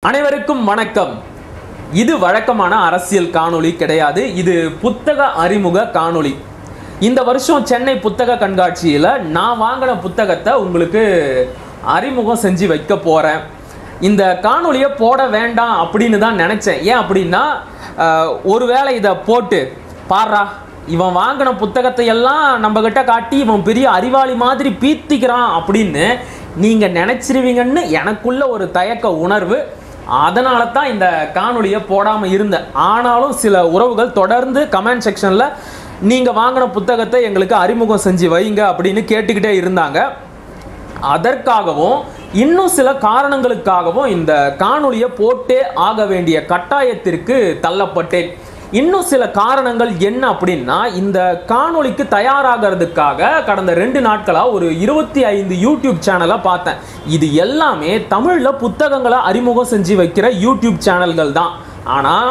அனைவருக்கும் வணக்கம். இது வழக்கமான அரசியல் காணொளி கிடையாது. இது புத்தக அறிமுக காணொளி. இந்த வருஷம் சென்னை புத்தக கண்காட்சியில் நான் வாங்கின புத்தகத்தை உங்களுக்கு அறிமுகம் செஞ்சு வைக்க போகிறேன். இந்த காணொளியை போட வேண்டாம் அப்படின்னு தான் நினச்சேன். ஏன் அப்படின்னா, ஒருவேளை இதை போட்டு பாரா இவன் வாங்கின புத்தகத்தை எல்லாம் நம்மக்கிட்ட காட்டி இவன் பெரிய அறிவாளி மாதிரி பீத்திக்கிறான் அப்படின்னு நீங்கள் நினச்சிருவீங்கன்னு எனக்குள்ள ஒரு தயக்க உணர்வு. அதனால தான் இந்த காணொளியை போடாமல் இருந்தேன். ஆனாலும் சில உறவுகள் தொடர்ந்து கமெண்ட் செக்ஷனில் நீங்கள் வாங்கின புத்தகத்தை எங்களுக்கு அறிமுகம் செஞ்சு வைங்க அப்படின்னு கேட்டுக்கிட்டே இருந்தாங்க. அதற்காகவும் இன்னும் சில காரணங்களுக்காகவும் இந்த காணொளியை போட்டே ஆக வேண்டிய கட்டாயத்திற்கு தள்ளப்பட்டேன். இன்னும் சில காரணங்கள் என்ன அப்படின்னா, இந்த காணொளிக்கு தயாராகிறதுக்காக கடந்த 2 நாட்களாக ஒரு 25 யூடியூப் சேனலை பார்த்தேன். இது எல்லாமே தமிழில் புத்தகங்களை அறிமுகம் செஞ்சு வைக்கிற யூடியூப் சேனல்கள் தான். ஆனால்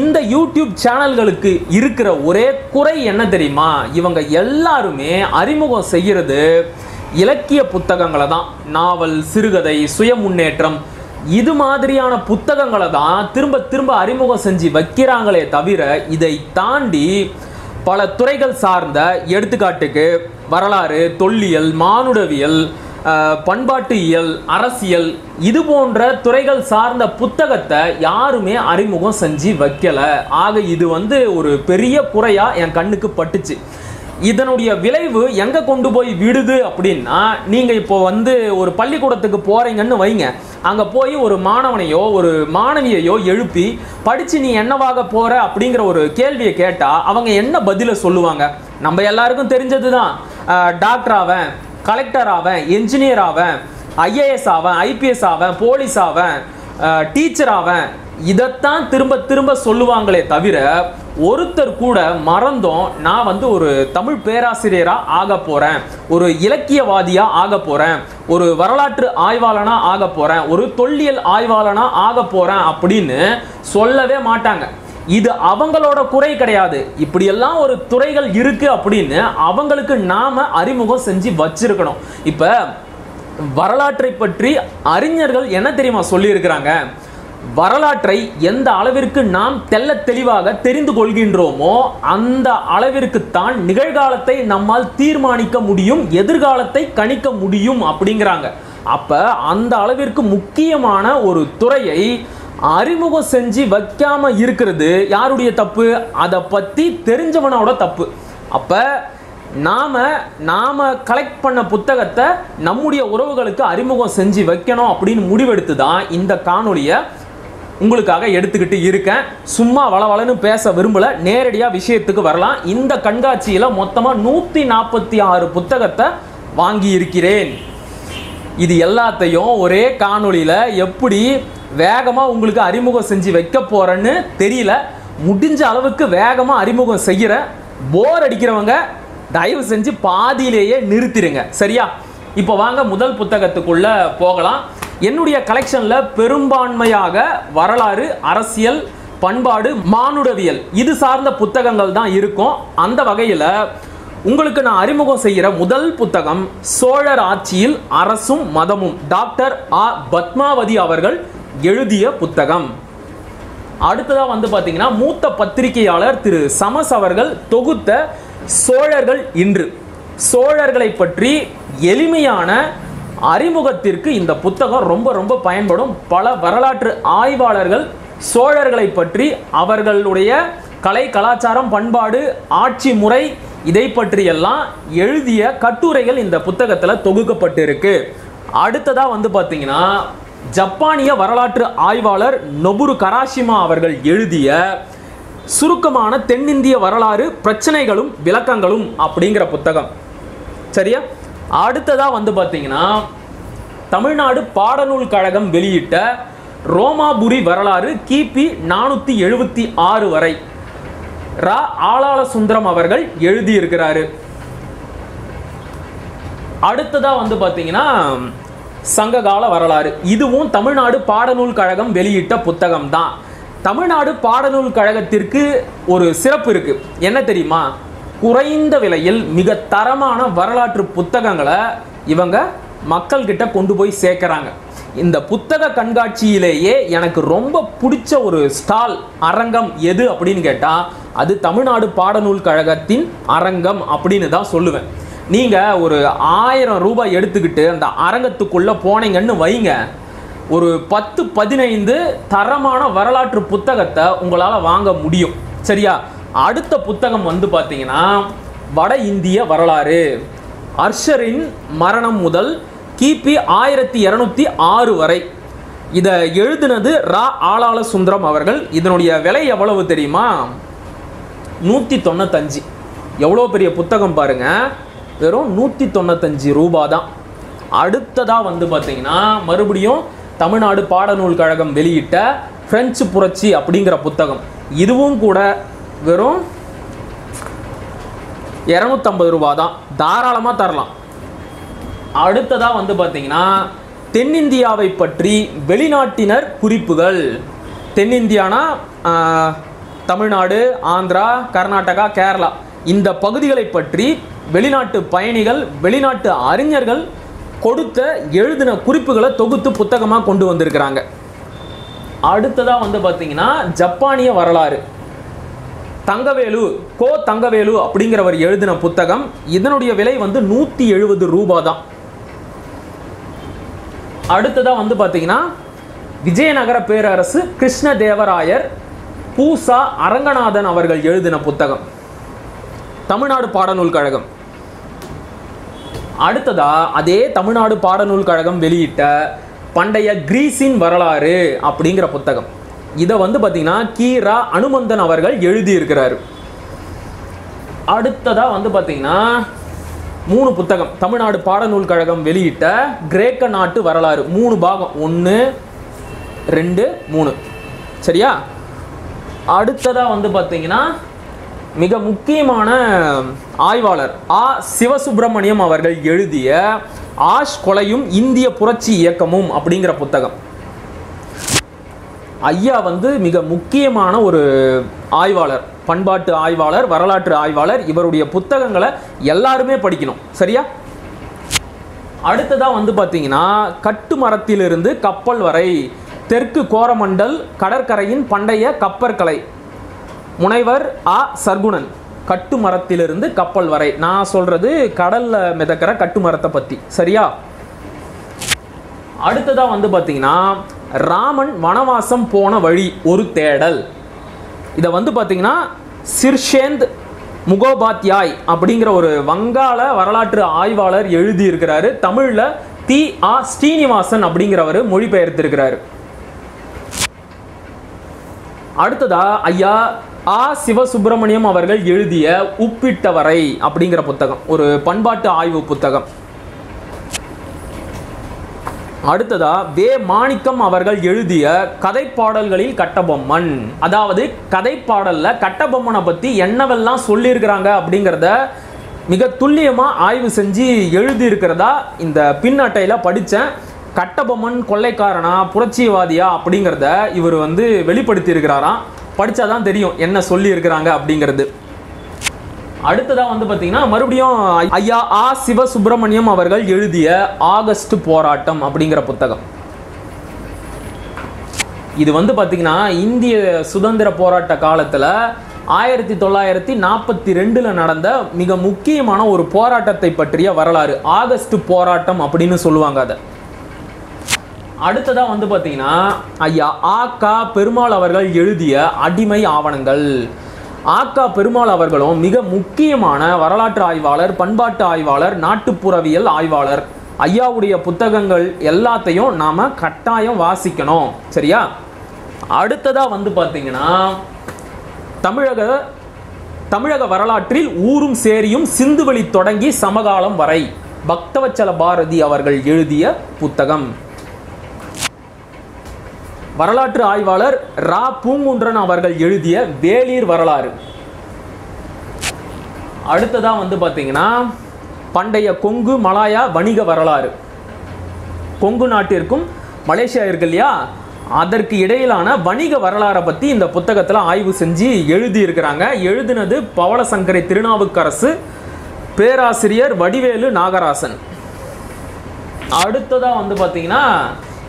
இந்த யூடியூப் சேனல்களுக்கு இருக்கிற ஒரே குறை என்ன தெரியுமா? இவங்க எல்லாருமே அறிமுகம் செய்கிறது இலக்கிய புத்தகங்களை தான். நாவல், சிறுகதை, சுய முன்னேற்றம் இது மாதிரியான புத்தகங்களை தான் திரும்ப திரும்ப அறிமுகம் செஞ்சு வைக்கிறாங்களே தவிர, இதை தாண்டி பல துறைகள் சார்ந்த, எடுத்துக்காட்டுக்கு வரலாறு, தொல்லியல், மானுடவியல், பண்பாட்டு இயல், அரசியல் இது போன்ற துறைகள் சார்ந்த புத்தகத்தை யாருமே அறிமுகம் செஞ்சு வைக்கல. ஆக இது ஒரு பெரிய குறையா என் கண்ணுக்கு பட்டுச்சு. இதனுடைய விளைவு எங்க கொண்டு போய் விடுது அப்படின்னா, நீங்க இப்போ ஒரு பள்ளிக்கூடத்துக்கு போறீங்கன்னு வைங்க. அங்க போய் ஒரு மாணவனையோ ஒரு மாணவியையோ எழுப்பி படிச்சு நீ என்னவாக போற அப்படிங்கிற ஒரு கேள்வியை கேட்டா அவங்க என்ன பதில சொல்லுவாங்க? நம்ம எல்லாருக்கும் தெரிஞ்சதுதான். டாக்டர் ஆவேன், கலெக்டர் ஆவேன், என்ஜினியர் ஆவேன், IAS ஆவேன், IPS ஆவேன், போலீஸ் ஆவேன், டீச்சர் ஆவேன். இதைத்தான் திரும்ப திரும்ப சொல்லுவாங்களே தவிர, ஒருத்தர் கூட மறந்தோம் நான் ஒரு தமிழ் பேராசிரியரா ஆக போறேன், ஒரு இலக்கியவாதியா ஆக போறேன், ஒரு வரலாற்று ஆய்வாளனா ஆக போறேன், ஒரு தொல்லியல் ஆய்வாளனா ஆக போறேன் அப்படின்னு சொல்லவே மாட்டாங்க. இது அவங்களோட குறை கிடையாது. இப்படியெல்லாம் ஒரு துறைகள் இருக்கு அப்படின்னு அவங்களுக்கு நாம அறிமுகம் செஞ்சு வச்சிருக்கணும். இப்ப வரலாற்றை பற்றி அறிஞர்கள் என்ன தெரியுமா சொல்லி இருக்கிறாங்க? வரலாற்றை எந்த அளவிற்கு நாம் தெள்ள தெளிவாக தெரிந்து கொள்கின்றோமோ அந்த அளவிற்குத்தான் நிகழ்காலத்தை நம்மால் தீர்மானிக்க முடியும், எதிர்காலத்தை கணிக்க முடியும் அப்படிங்கிறாங்க. அப்ப அந்த அளவிற்கு முக்கியமான ஒரு துறையை அறிமுகம் செஞ்சு வைக்காம இருக்கிறது யாருடைய தப்பு? அதை பத்தி தெரிஞ்சவனோட தப்பு. அப்ப நாம கலெக்ட் பண்ண புத்தகத்தை நம்முடைய உறவுகளுக்கு அறிமுகம் செஞ்சு வைக்கணும் அப்படின்னு முடிவெடுத்து தான் இந்த காணொளியை உங்களுக்காக எடுத்துக்கிட்டு இருக்கேன். சும்மா வளவளன்னு பேச விரும்பல, நேரடியா விஷயத்துக்கு வரலாம். இந்த கண்காட்சியில மொத்தமா 146 புத்தகத்தை வாங்கி இருக்கிறேன். இது எல்லாத்தையும் ஒரே காணொளியில எப்படி வேகமா உங்களுக்கு அறிமுகம் செஞ்சு வைக்க போறேன்னு தெரியல. முடிஞ்ச அளவுக்கு வேகமா அறிமுகம் செய்யற. போர் அடிக்கிறவங்க தயவு செஞ்சு பாதியிலேயே நிறுத்திடுங்க, சரியா? இப்போ வாங்க முதல் புத்தகத்துக்குள்ள போகலாம். என்னுடைய கலெக்ஷன்ல பெரும்பான்மையாக வரலாறு, அரசியல், பண்பாடு, மானுடவியல் இது சார்ந்த புத்தகங்கள் தான் இருக்கும். அந்த வகையில் உங்களுக்கு நான் அறிமுகம் செய்கிற முதல் புத்தகம் சோழர் ஆட்சியில் அரசும் மதமும், டாக்டர் ஆ. பத்மாவதி அவர்கள் எழுதிய புத்தகம். அடுத்ததா பார்த்தீங்கன்னா, மூத்த பத்திரிகையாளர் திரு சமஸ் அவர்கள் தொகுத்த சோழர்கள் இன்று, சோழர்களை பற்றி எளிமையான அறிமுகத்திற்கு இந்த புத்தகம் ரொம்ப ரொம்ப பயன்படும். பல வரலாற்று ஆய்வாளர்கள் சோழர்களை பற்றி, அவர்களுடைய கலை, கலாச்சாரம், பண்பாடு, ஆட்சி முறை இதை பற்றியெல்லாம் எழுதிய கட்டுரைகள் இந்த புத்தகத்தில் தொகுக்கப்பட்டிருக்கு. அடுத்ததா பார்த்தீங்கன்னா, ஜப்பானிய வரலாற்று ஆய்வாளர் நொபுரு கராஷிமா அவர்கள் எழுதிய சுருக்கமான தென்னிந்திய வரலாறு, பிரச்சனைகளும் விளக்கங்களும் அப்படிங்கிற புத்தகம், சரியா? அடுத்ததா பார்த்தீங்கன்னா, தமிழ்நாடு பாடநூல் கழகம் வெளியிட்ட ரோமாபுரி வரலாறு கிபி 476 வரை ரா. ஆளாள சுந்தரம் அவர்கள் எழுதியிருக்கிறாரு. அடுத்ததா பார்த்தீங்கன்னா, சங்ககால வரலாறு, இதுவும் தமிழ்நாடு பாடநூல் கழகம் வெளியிட்ட புத்தகம் தான். தமிழ்நாடு பாடநூல் கழகத்திற்கு ஒரு சிறப்பு இருக்கு. என்ன தெரியுமா? குறைந்த விலையில் மிக தரமான வரலாற்று புத்தகங்களை இவங்க மக்கள்கிட்ட கொண்டு போய் சேர்க்கிறாங்க. இந்த புத்தக கண்காட்சியிலேயே எனக்கு ரொம்ப பிடிச்ச ஒரு ஸ்டால் அரங்கம் எது அப்படின்னு கேட்டால் அது தமிழ்நாடு பாடநூல் கழகத்தின் அரங்கம் அப்படின்னு தான் சொல்லுவேன். நீங்கள் ஒரு 1000 ரூபாய் எடுத்துக்கிட்டு அந்த அரங்கத்துக்குள்ளே போனீங்கன்னு வைங்க, ஒரு 10-15 தரமான வரலாற்று புத்தகத்தை உங்களால் வாங்க முடியும். சரியா? அடுத்த புத்தகம் வந்து பார்த்தீங்கன்னா வட இந்திய வரலாறு, அர்ஷரின் மரணம் முதல் கிபி 1206 வரை. இதை எழுதினது ரா ஆளாள சுந்தரம் அவர்கள். இதனுடைய விலை எவ்வளவு தெரியுமா? 195. எவ்வளோ பெரிய புத்தகம் பாருங்க, வெறும் 195 ரூபாய் தான். அடுத்ததாக வந்து பார்த்தீங்கன்னா மறுபடியும் தமிழ்நாடு பாடநூல் கழகம் வெளியிட்ட பிரெஞ்சு புரட்சி அப்படிங்கிற புத்தகம். இதுவும் கூட வெறும் 250 ரூபாய் தான். தாராளமாக தரலாம். அடுத்ததாக வந்து பார்த்தீங்கன்னா தென்னிந்தியாவை பற்றி வெளிநாட்டினர் குறிப்புகள். தென்னிந்தியானா தமிழ்நாடு, ஆந்திரா, கர்நாடகா, கேரளா இந்த பகுதிகளை பற்றி வெளிநாட்டு பயணிகள், வெளிநாட்டு அறிஞர்கள் கொடுத்த எழுதின குறிப்புகளை தொகுத்து புத்தகமாக கொண்டு வந்திருக்கிறாங்க. அடுத்ததாக வந்து பார்த்தீங்கன்னா ஜப்பானிய வரலாறு, தங்கவேலு தங்கவேலு அப்படிங்கிறவர் எழுதின புத்தகம். இதனுடைய விலை வந்து 170 ரூபாய் தான். அடுத்ததாக வந்து பார்த்தீங்கன்னா விஜயநகர பேரரசு கிருஷ்ணதேவராயர் பூசா அரங்கநாதன் அவர்கள் எழுதின புத்தகம், தமிழ்நாடு பாடநூல் கழகம். அடுத்ததா அதே தமிழ்நாடு பாடநூல் கழகம் வெளியிட்ட பண்டைய கிரீஸின் வரலாறு அப்படிங்கிற புத்தகம். இதை வந்து பார்த்தீங்கன்னா கீரா அனுமந்தன் அவர்கள் எழுதியிருக்கிறார். அடுத்ததா வந்து பார்த்தீங்கன்னா 3 புத்தகம் தமிழ்நாடு பாடநூல் கழகம் வெளியிட்ட கிரேக்க நாட்டு வரலாறு, 3 பாகம், 1, 2, 3. சரியா? அடுத்ததா வந்து பார்த்தீங்கன்னா மிக முக்கியமான ஆய்வாளர் சிவசுப்பிரமணியம் அவர்கள் எழுதிய ஆஷ் கொலையும் இந்திய புரட்சி இயக்கமும் அப்படிங்கிற புத்தகம். ஐயா வந்து மிக முக்கியமான ஒரு ஆய்வாளர், பண்பாட்டு ஆய்வாளர், வரலாற்று ஆய்வாளர். இவருடைய புத்தகங்களை எல்லாருமே படிக்கணும். சரியா? அடுத்ததா வந்து பார்த்தீங்கன்னா கட்டுமரத்திலிருந்து கப்பல் வரை, தெற்கு கோரமண்டல் கடற்கரையின் பண்டைய கப்பற்கலை, முனைவர் சர்க்குணன். கட்டுமரத்திலிருந்து கப்பல் வரை. நான் சொல்றது கடல்ல மிதக்கிற கட்டுமரத்தை பத்தி. சரியா? அடுத்ததா வந்து பார்த்தீங்கன்னா ராமன் வனவாசம் போன வழி ஒரு தேடல். இதை வந்து பார்த்தீங்கன்னா சிர்ஷேந்த் முகோபாத்யாய் அப்படிங்கிற ஒரு வங்காள வரலாற்று ஆய்வாளர் எழுதியிருக்கிறாரு. தமிழில் ஸ்ரீனிவாசன் அப்படிங்கிறவர் மொழிபெயர்த்திருக்கிறாரு. அடுத்ததா ஐயா சிவசுப்பிரமணியம் அவர்கள் எழுதிய உப்பிட்டவரை அப்படிங்கிற புத்தகம், ஒரு பண்பாட்டு ஆய்வு புத்தகம். அடுத்ததா மாணிக்கம் அவர்கள் எழுதிய கதைப்பாடல்களில் கட்டபொம்மன். அதாவது கதைப்பாடல்ல கட்டபொம்மனை பத்தி என்னவெல்லாம் சொல்லியிருக்கிறாங்க அப்படிங்கிறத மிக துல்லியமா ஆய்வு செஞ்சு எழுதி இருக்கிறதா இந்த பின் அட்டையில படித்தேன். கட்டபொம்மன் கொள்ளைக்காரனா புரட்சிவாதியா அப்படிங்கிறத இவர் வந்து வெளிப்படுத்தி இருக்கிறாராம். படிச்சாதான் தெரியும் என்ன சொல்லி இருக்கிறாங்க அப்படிங்கிறது. அடுத்ததா வந்து பார்த்தீங்கன்னா மறுபடியும் ஐயா சிவசுப்பிரமணியம் அவர்கள் எழுதிய ஆகஸ்ட் போராட்டம் அப்படிங்கிற புத்தகம். இது வந்து பார்த்தீங்கன்னா இந்திய சுதந்திர போராட்ட காலத்தில் 1942 நடந்த மிக முக்கியமான ஒரு போராட்டத்தை பற்றிய வரலாறு. ஆகஸ்ட் போராட்டம் அப்படின்னு சொல்லுவாங்க அதை. அடுத்ததா வந்து பார்த்தீங்கன்னா ஐயா பெருமாள் அவர்கள் எழுதிய அடிமை ஆவணங்கள். பெருமாள் அவர்களும் மிக முக்கியமான வரலாற்று ஆய்வாளர், பண்பாட்டு ஆய்வாளர், நாட்டுப்புறவியல் ஆய்வாளர். ஐயாவுடைய புத்தகங்கள் எல்லாத்தையும் நாம கட்டாயம் வாசிக்கணும். சரியா? அடுத்ததா வந்து பார்த்தீங்கன்னா தமிழக வரலாற்றில் ஊரும் சேரியும் சிந்துவெளி தொடங்கி சமகாலம் வரை, பக்தவச்சல பாரதி அவர்கள் எழுதிய புத்தகம். வரலாற்று ஆய்வாளர் பூங்குன்றன் அவர்கள் எழுதிய வேளிர் வரலாறு. அடுத்ததா வந்து பார்த்தீங்கன்னா பண்டைய கொங்கு மலாயா வணிக வரலாறு. கொங்கு நாட்டிற்கும் மலேசியா இருக்கு இல்லையா, அதற்கு இடையிலான வணிக வரலாறை பற்றி இந்த புத்தகத்தில் ஆய்வு செஞ்சு எழுதியிருக்கிறாங்க. எழுதினது பவளசங்கரை திருநாவுக்கரசு, பேராசிரியர் வடிவேலு நாகராசன். அடுத்ததாக வந்து பார்த்தீங்கன்னா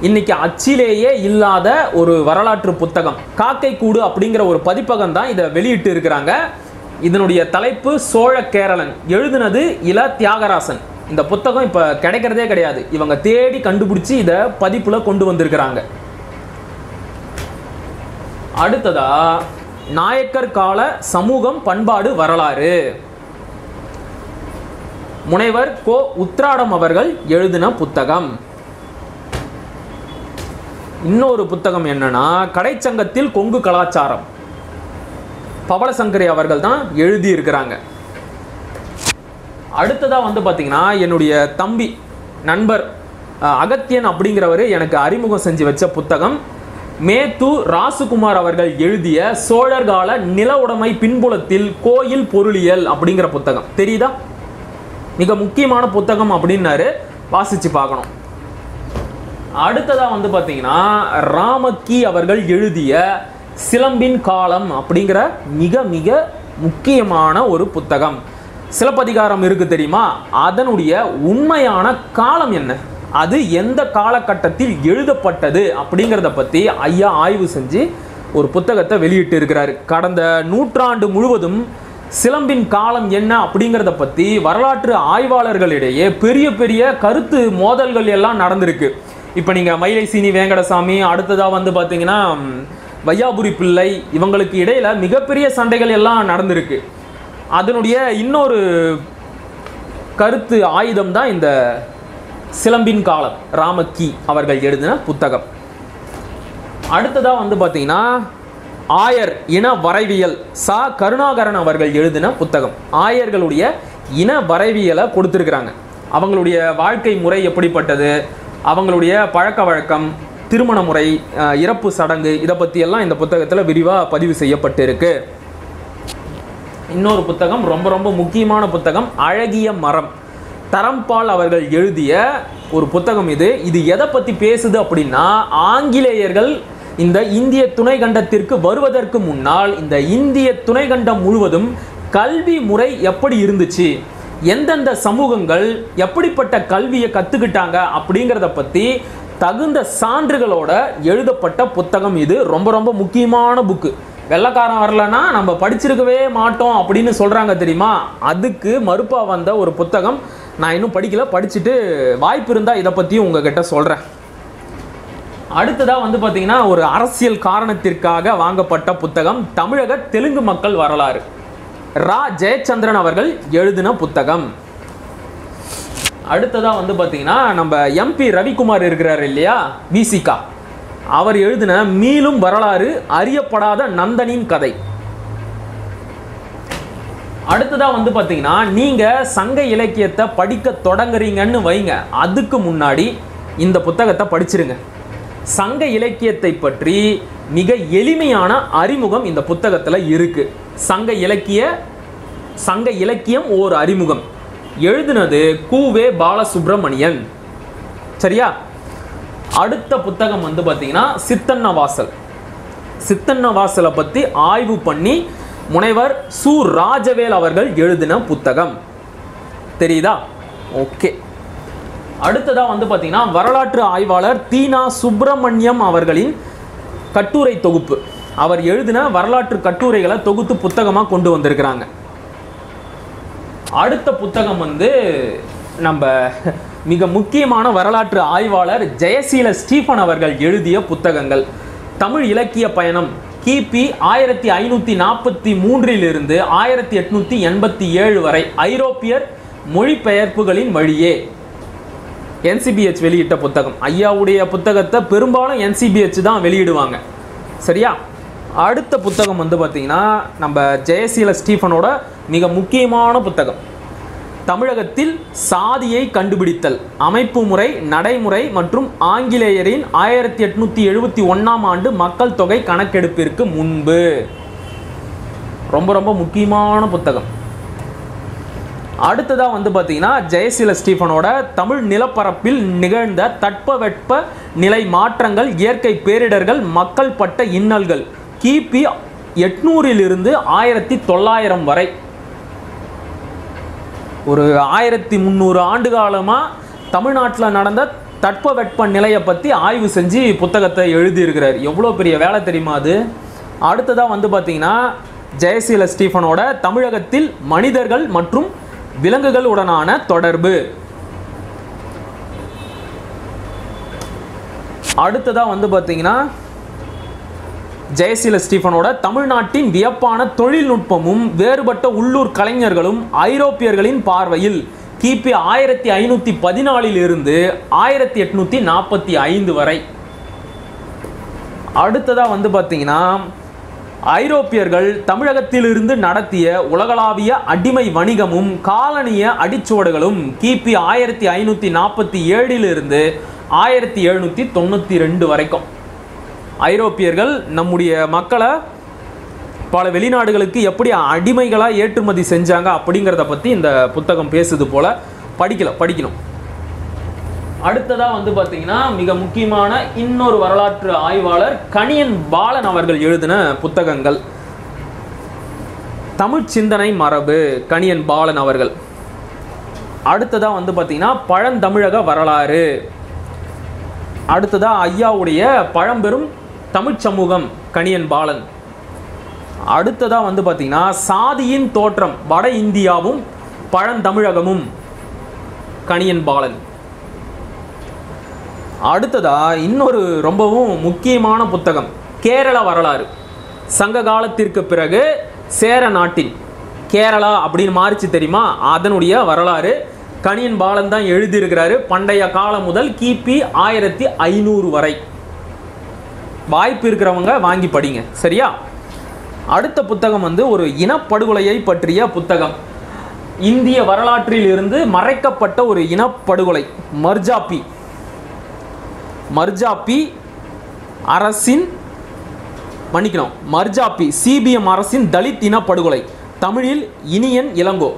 இன்னைக்கு அச்சிலேயே இல்லாத ஒரு வரலாற்று புத்தகம். காக்கை கூடு அப்படிங்கிற ஒரு பதிப்பகம் தான் இதை வெளியிட்டு இருக்கிறாங்க. இதனுடைய தலைப்பு சோழ கேரளன், எழுதுனது இல தியாகராசன். இந்த புத்தகம் இப்போ கிடைக்கிறதே கிடையாது. இவங்க தேடி கண்டுபிடிச்சி இதை பதிப்புல கொண்டு வந்திருக்கிறாங்க. அடுத்ததா நாயக்கர் கால சமூகம் பண்பாடு வரலாறு, முனைவர் கோ உத்ராடம் அவர்கள் எழுதின புத்தகம். இன்னொரு புத்தகம் என்னன்னா கடைச்சங்கத்தில் கொங்கு கலாச்சாரம், பவளசங்கரி அவர்கள் தான் எழுதி இருக்கிறாங்க. அடுத்ததா பார்த்தீங்கன்னா என்னுடைய தம்பி நண்பர் அகத்தியன் அப்படிங்கிறவர் எனக்கு அறிமுகம் செஞ்சு வச்ச புத்தகம் மேத்து ராசுகுமார் அவர்கள் எழுதிய சோழர் கால நில உடைமை பின்புலத்தில் கோயில் பொருளியல் அப்படிங்கிற புத்தகம். தெரியுதா? மிக முக்கியமான புத்தகம் அப்படின்னாரு, வாசிச்சு பார்க்கணும். அடுத்ததா பார்த்தீங்கன்னா ராமக்கி அவர்கள் எழுதிய சிலம்பின் காலம் அப்படிங்கிற மிக மிக முக்கியமான ஒரு புத்தகம். சிலப்பதிகாரம் இருக்கு தெரியுமா, அதனுடைய உண்மையான காலம் என்ன, அது எந்த காலகட்டத்தில் எழுதப்பட்டது அப்படிங்கிறத பற்றி ஐயா ஆய்வு செஞ்சு ஒரு புத்தகத்தை வெளியிட்டு இருக்கிறாரு. கடந்த நூற்றாண்டு முழுவதும் சிலம்பின் காலம் என்ன அப்படிங்கிறத பற்றி வரலாற்று ஆய்வாளர்களிடையே பெரிய பெரிய கருத்து மோதல்கள் எல்லாம் நடந்திருக்கு. இப்போ நீங்கள் மயிலை சீனி வேங்கடசாமி, அடுத்ததாக பார்த்தீங்கன்னா வையாபுரி பிள்ளை, இவங்களுக்கு இடையில மிகப்பெரிய சண்டைகள் எல்லாம் நடந்திருக்கு. அதனுடைய இன்னொரு கருத்து ஆயுதம் தான் இந்த சிலம்பின் காலம், ராமக்கி அவர்கள் எழுதின புத்தகம். அடுத்ததா பார்த்தீங்கன்னா ஆயர் இன வரைவியல், சா கருணாகரன் அவர்கள் எழுதின புத்தகம். ஆயர்களுடைய இன வரைவியலை கொடுத்துருக்குறாங்க. அவங்களுடைய வாழ்க்கை முறை எப்படிப்பட்டது, அவங்களுடைய பழக்க வழக்கம், திருமண முறை, இறப்பு சடங்கு, இதை பற்றியெல்லாம் இந்த புத்தகத்தில் விரிவாக பதிவு செய்யப்பட்டு இருக்கு. இன்னொரு புத்தகம் ரொம்ப ரொம்ப முக்கியமான புத்தகம், அழகிய மரம், தரம்பால் அவர்கள் எழுதிய ஒரு புத்தகம். இது எதை பற்றி பேசுது அப்படின்னா, ஆங்கிலேயர்கள் இந்த இந்திய துணைக்கண்டத்திற்கு வருவதற்கு முன்னால் இந்த இந்திய துணைக்கண்டம் முழுவதும் கல்வி முறை எப்படி இருந்துச்சு, எந்தெந்த சமூகங்கள் எப்படிப்பட்ட கல்வியை கற்றுக்கிட்டாங்க அப்படிங்கிறத பற்றி தகுந்த சான்றுகளோட எழுதப்பட்ட புத்தகம். இது ரொம்ப ரொம்ப முக்கியமான புக்கு. வெள்ளக்காரன் வரலன்னா நம்ம படிச்சிருக்கவே மாட்டோம் அப்படின்னு சொல்கிறாங்க தெரியுமா, அதுக்கு மறுப்பாக வந்த ஒரு புத்தகம். நான் இன்னும் படிக்கல, படிச்சுட்டு வாய்ப்பு இருந்தால் இதை பற்றியும் உங்ககிட்ட சொல்கிறேன். அடுத்ததாக பார்த்தீங்கன்னா ஒரு அரசியல் காரணத்திற்காக வாங்கப்பட்ட புத்தகம், தமிழக தெலுங்கு மக்கள் வரலாறு, ரா ஜெயச்சந்திரன் அவர்கள் எழுதின புத்தகம். அடுத்ததாக பார்த்தீங்கன்னா நம்ம எம்பி ரவிக்குமார் இருக்கிறார் இல்லையா, விசிகா, அவர் எழுதின மீளும் வரலாறு, அறியப்படாத நந்தனின் கதை. அடுத்ததா பார்த்தீங்கன்னா நீங்க சங்க இலக்கியத்தை படிக்க தொடங்குறீங்கன்னு வைங்க, அதுக்கு முன்னாடி இந்த புத்தகத்தை படிச்சிருங்க. சங்க இலக்கியத்தை பற்றி மிக எளிமையான அறிமுகம் இந்த புத்தகத்தில் இருக்கு. சங்க இலக்கியம் ஓர் அறிமுகம், எழுதினது கூவே பாலசுப்ரமணியன். சரியா? அடுத்த புத்தகம் பார்த்தீங்கன்னா சித்தன்ன வாசலை பற்றி ஆய்வு பண்ணி முனைவர் சு ராஜவேல் அவர்கள் எழுதின புத்தகம். தெரியுதா? ஓகே. அடுத்ததா பார்த்தீங்கன்னா வரலாற்று ஆய்வாளர் தீனா சுப்பிரமணியம் அவர்களின் கட்டுரை தொகுப்பு. அவர் எழுதின வரலாற்று கட்டுரைகளை தொகுத்து புத்தகமாக கொண்டு வந்திருக்கிறாங்க. அடுத்த புத்தகம் நம்ம மிக முக்கியமான வரலாற்று ஆய்வாளர் ஜெயசீல ஸ்டீபன் அவர்கள் எழுதிய புத்தகங்கள். தமிழ் இலக்கிய பயணம், கிபி 1543 இருந்து 1887 வரை, ஐரோப்பியர் மொழிபெயர்ப்புகளின் வழியே, என்சிபிஎச் வெளியிட்ட புத்தகம். ஐயாவுடைய புத்தகத்தை பெரும்பாலும் என்சிபிஎச் தான் வெளியிடுவாங்க. சரியா? அடுத்த புத்தகம் பார்த்தீங்கன்னா நம்ம ஜெயசீல ஸ்டீபனோட மிக முக்கியமான புத்தகம், தமிழகத்தில் சாதியை கண்டுபிடித்தல், அமைப்பு முறை, நடைமுறை மற்றும் ஆங்கிலேயரின் 1871ஆம் ஆண்டு மக்கள் தொகை கணக்கெடுப்பிற்கு முன்பு. ரொம்ப ரொம்ப முக்கியமான புத்தகம். அடுத்ததா பார்த்தீங்கன்னா ஜெயசீல ஸ்டீபனோட தமிழ் நிலப்பரப்பில் நிகழ்ந்த தட்பவெட்ப நிலை மாற்றங்கள், இயற்கை பேரிடர்கள், மக்கள் பட்ட இன்னல்கள், கிபி 800 இருந்து 1900 வரை. ஒரு 1300 ஆண்டு காலமாக தமிழ்நாட்டில் நடந்த தட்பவெட்ப நிலையை பற்றி ஆய்வு செஞ்சு புத்தகத்தை எழுதியிருக்கிறார். எவ்வளோ பெரிய வேலை தெரியுமா அது. அடுத்ததாக வந்து பார்த்தீங்கன்னா ஜெயசீல ஸ்டீஃபனோட தமிழகத்தில் மனிதர்கள் மற்றும் விலங்குகளுடனான தொடர்பு. அடுத்ததாக வந்து பார்த்தீங்கன்னா ஜெயசீல ஸ்டீஃபனோட தமிழ்நாட்டின் வியப்பான தொழில்நுட்பமும் வேறுபட்ட உள்ளூர் கலைஞர்களும் ஐரோப்பியர்களின் பார்வையில் கிபி 1514 இருந்து 1845 வரை. அடுத்ததாக வந்து பார்த்தீங்கன்னா ஐரோப்பியர்கள் தமிழகத்திலிருந்து நடத்திய உலகளாவிய அடிமை வணிகமும் காலனிய அடிச்சுவடுகளும் கிபி 1547 இருந்து 1792 வரைக்கும். ஐரோப்பியர்கள் நம்முடைய மக்களை பல வெளிநாடுகளுக்கு எப்படி அடிமைகளாக ஏற்றுமதி செஞ்சாங்க அப்படிங்கிறத பற்றி இந்த புத்தகம் பேசுது போல. படிக்கணும். அடுத்ததாக வந்து பார்த்தீங்கன்னா மிக முக்கியமான இன்னொரு வரலாற்று ஆய்வாளர் கணியன் பாலன் அவர்கள் எழுதின புத்தகங்கள். தமிழ் சிந்தனை மரபு, கணியன் பாலன் அவர்கள். அடுத்ததாக வந்து பார்த்தீங்கன்னா பழந்தமிழக வரலாறு. அடுத்ததாக ஐயாவுடைய பழம்பெரும் தமிழ் சமூகம், கணியன் பாலன். அடுத்ததாக வந்து பார்த்தீங்கன்னா சாதியின் தோற்றம், வட இந்தியாவும் பழந்தமிழகமும், கணியன் பாலன். அடுத்ததா இன்னொரு ரொம்பவும் முக்கியமான புத்தகம் கேரள வரலாறு. சங்க காலத்திற்கு பிறகு சேர நாட்டின் கேரளா அப்படின்னு மாறிச்சு தெரியுமா, அதனுடைய வரலாறு கணியன் பாலன் தான் எழுதியிருக்கிறாரு. பண்டைய காலம் முதல் கிபி 1500 வரை. வாய்ப்பு இருக்கிறவங்க வாங்கி படிங்க, சரியா. அடுத்த புத்தகம் வந்து ஒரு இனப்படுகொலையை பற்றிய புத்தகம். இந்திய வரலாற்றில் இருந்து மறைக்கப்பட்ட ஒரு இனப்படுகொலை, மர்ஜாப்பி அரசின் மர்ஜாப்பி சிபிஎம் அரசின் தலித் இனப்படுகொலை, தமிழில் இனியன் இளங்கோ.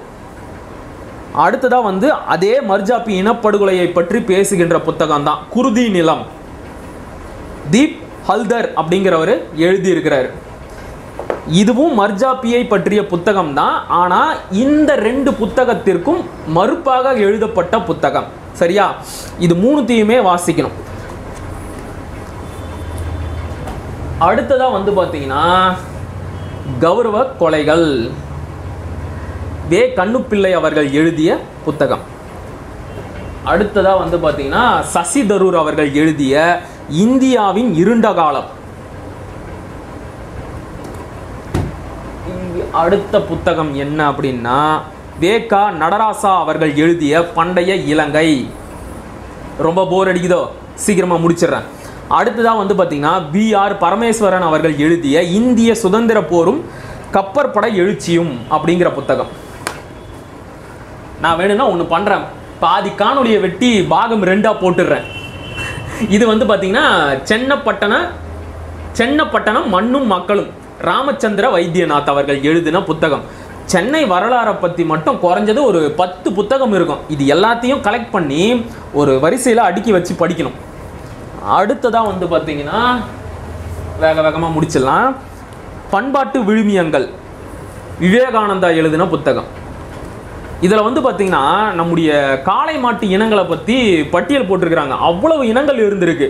அடுத்ததா வந்து அதே மர்ஜாப்பி இனப்படுகொலையை பற்றி பேசுகின்ற புத்தகம் தான் குருதி நிலம். தீப் ஹல்தர் அப்படிங்கிறவர் எழுதியிருக்கிறார். இதுவும் மர்ஜாப்பியை பற்றிய புத்தகம் தான். ஆனால் இந்த 2 புத்தகத்திற்கும் மறுப்பாக எழுதப்பட்ட புத்தகம், சரியா. இது மூணுத்தையுமே வாசிக்கணும். அடுத்ததா வந்து பார்த்தீங்கன்னா கௌரவ கொலைகள், வே கண்ணுப்பிள்ளை அவர்கள் எழுதிய புத்தகம். அடுத்ததா வந்து பார்த்தீங்கன்னா சசி தரூர் அவர்கள் எழுதிய இந்தியாவின் இருண்ட காலம். அடுத்த புத்தகம் என்ன அப்படின்னா வேகா நடராசா அவர்கள் எழுதிய பண்டைய இலங்கை. ரொம்ப போர் அடிக்குதோ, சீக்கிரமா முடிச்சிடுறேன். அடுத்ததான் வந்து பார்த்தீங்கன்னா பிஆர் பரமேஸ்வரன் அவர்கள் எழுதிய இந்திய சுதந்திர போரும் கப்பற்படை எழுச்சியும் அப்படிங்கிற புத்தகம். நான் வேணும்னா ஒன்று பண்ணுறேன், பாதி காணொலியை வெட்டி பாகம் 2ஆ போட்டுடுறேன். இது வந்து பார்த்தீங்கன்னா சென்னப்பட்டணம் மண்ணும் மக்களும், ராமச்சந்திர வைத்தியநாத் அவர்கள் எழுதின புத்தகம். சென்னை வரலாறை பற்றி மட்டும் குறைஞ்சது ஒரு 10 புத்தகம் இருக்கும். இது எல்லாத்தையும் கலெக்ட் பண்ணி ஒரு வரிசையில் அடுக்கி வச்சு படிக்கணும். அடுத்ததாக வந்து பார்த்தீங்கன்னா வேகமாக முடிச்சிடலாம். பண்பாட்டு விழுமியங்கள், விவேகானந்தா எழுதின புத்தகம். இதில் வந்து பார்த்தீங்கன்னா நம்முடைய காளை மாட்டு இனங்களை பற்றி பட்டியல் போட்டிருக்கிறாங்க. அவ்வளவு இனங்கள் இருந்திருக்கு.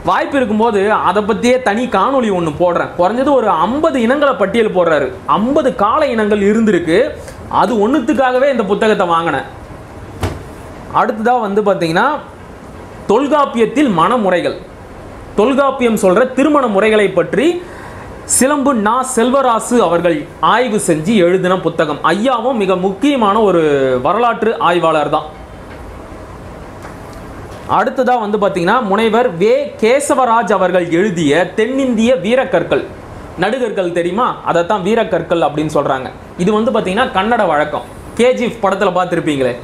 வாய்ப்பு இருக்கும்போது அதை பற்றியே தனி காணொலி ஒன்று போடுறேன். குறைஞ்சது ஒரு 50 இனங்களை பட்டியல் போடுறாரு. 50 காளை இனங்கள் இருந்திருக்கு. அது ஒன்றுத்துக்காகவே இந்த புத்தகத்தை வாங்கினேன். அடுத்ததாக வந்து பார்த்தீங்கன்னா தொல்காப்பியத்தில் மனமுறைகள், தொல்காப்பியம் சொல்கிற திருமண முறைகளை பற்றி சிலம்பு நா செல்வராசு அவர்கள் ஆய்வு செஞ்சு எழுதின புத்தகம். ஐயாவும் மிக முக்கியமான ஒரு வரலாற்று ஆய்வாளர் தான். அடுத்ததாக வந்து பார்த்தீங்கன்னா முனைவர் வே கேசவராஜ் அவர்கள் எழுதிய தென்னிந்திய வீரக்கற்கள். நடுகற்கள் தெரியுமா, அதைத்தான் வீரக்கற்கள் அப்படின்னு சொல்கிறாங்க. இது வந்து பார்த்தீங்கன்னா கன்னட வழக்கம். கேஜிஎஃப் படத்தில் பார்த்துருப்பீங்களே,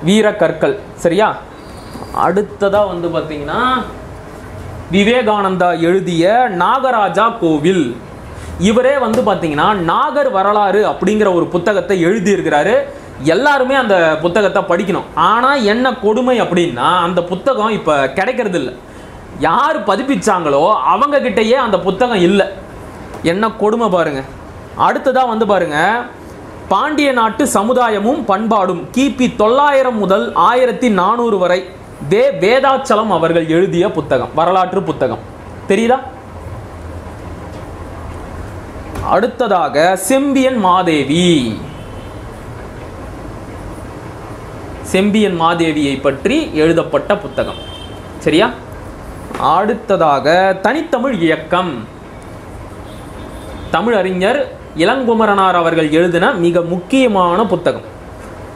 வீரக்கற்கள், சரியா. அடுத்ததாக வந்து பார்த்தீங்கன்னா விவேகானந்தா எழுதிய நாகராஜா கோவில். இவரே வந்து பார்த்தீங்கன்னா நாகர் வரலாறு அப்படிங்கிற ஒரு புத்தகத்தை எழுதியிருக்கிறாரு. எல்லாருமே அந்த புத்தகத்தை படிக்கணும். ஆனால் என்ன கொடுமை அப்படின்னா அந்த புத்தகம் இப்போ கிடைக்கிறது இல்லை. யார் பதிப்பிச்சாங்களோ அவங்க கிட்டேயே அந்த புத்தகம் இல்லை. என்ன கொடுமை பாருங்க. அடுத்ததாக வந்து பாருங்க பாண்டிய நாட்டு சமுதாயமும் பண்பாடும் கிபி 900 முதல் 1400 வரை. வேதாச்சலம் அவர்கள் எழுதிய புத்தகம், வரலாற்று புத்தகம். தெரியுதா? அடுத்ததாக செம்பியன் மாதேவி. செம்பியன் மாதேவியை பற்றி எழுதப்பட்ட புத்தகம். சரியா? அடுத்ததாக தனித்தமிழ் இயக்கம். தமிழறிஞர் இளங்குமரனார் அவர்கள் எழுதின மிக முக்கியமான புத்தகம்.